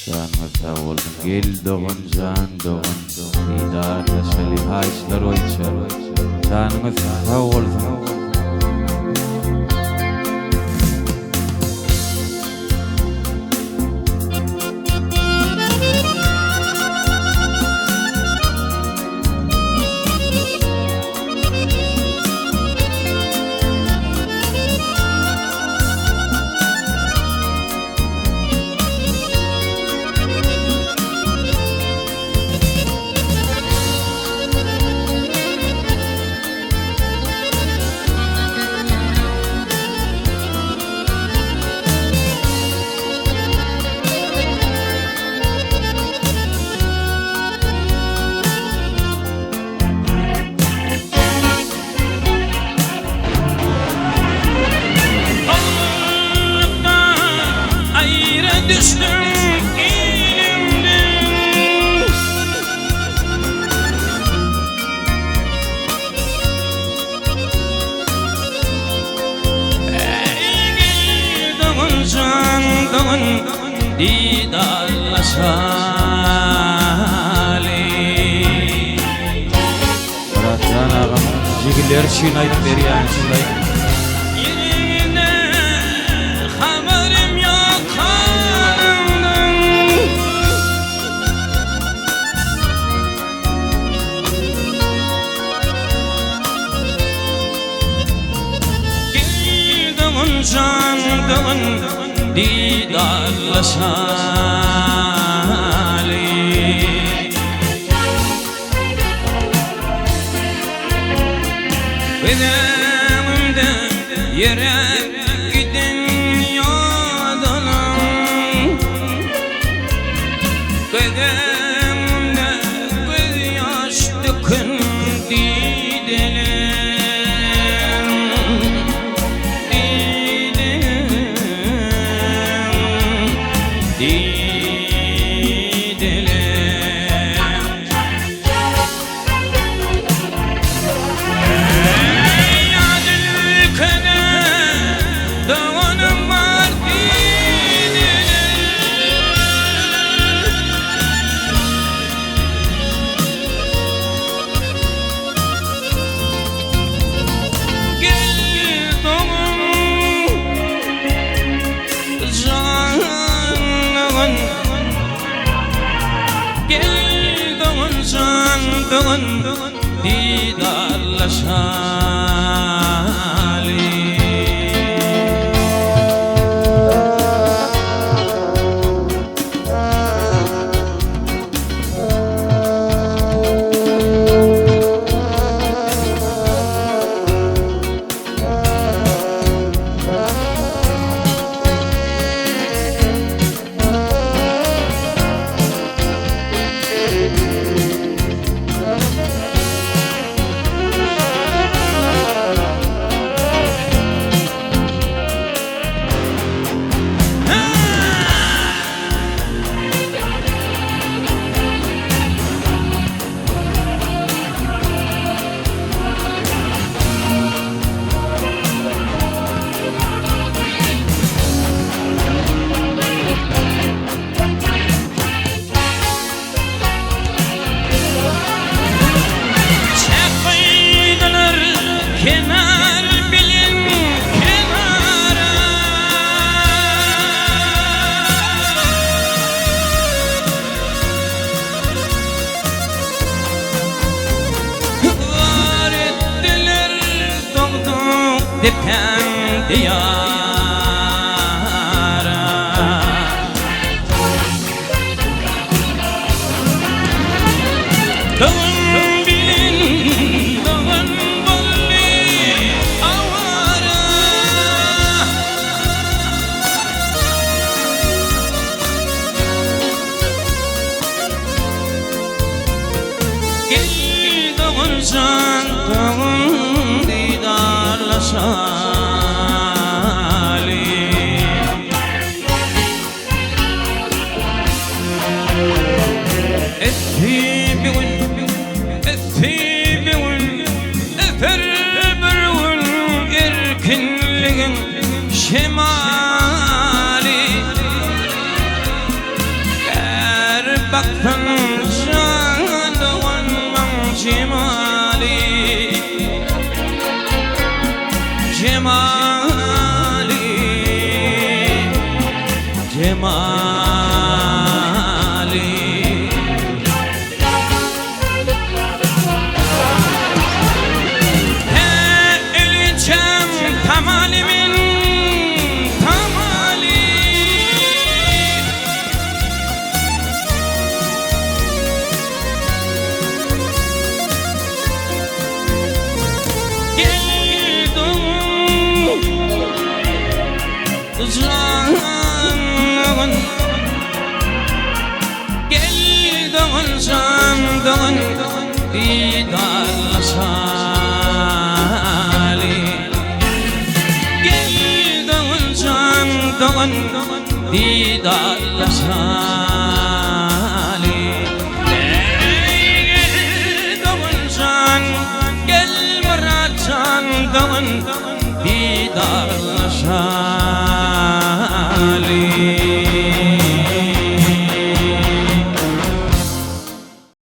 Canıma sağ olun. Gel doğun can doğun. İdarlaşalı haçlar oyça. Canıma sağ olun. Düştüm elimden Ey gel doğun can doğun didarlaşalı Muratcan ağam jigiller şinayıp beri yani şinayıp haberim yok halımdan Gel doğun can doğun didarlaşalı Bedemimde yere giden yadalan Bedemimde göz yaş dökün didelim Didelim Gel doğun can doğun didarlaşalı Kenar bilin kenara Var ettiler doğduk depen diyara Doğun bilin doğun Gel doğun can doğun didarlaşalı Ethi bir gün efer bir gün erkinliğin şemali baktın canımın cemali Cemali Cemali Elçem tamalimin tamali Geldim Canın Geldim canın didarlaşali Geldim canın didarlaşali Geldim can Gel murat canın didarlaşali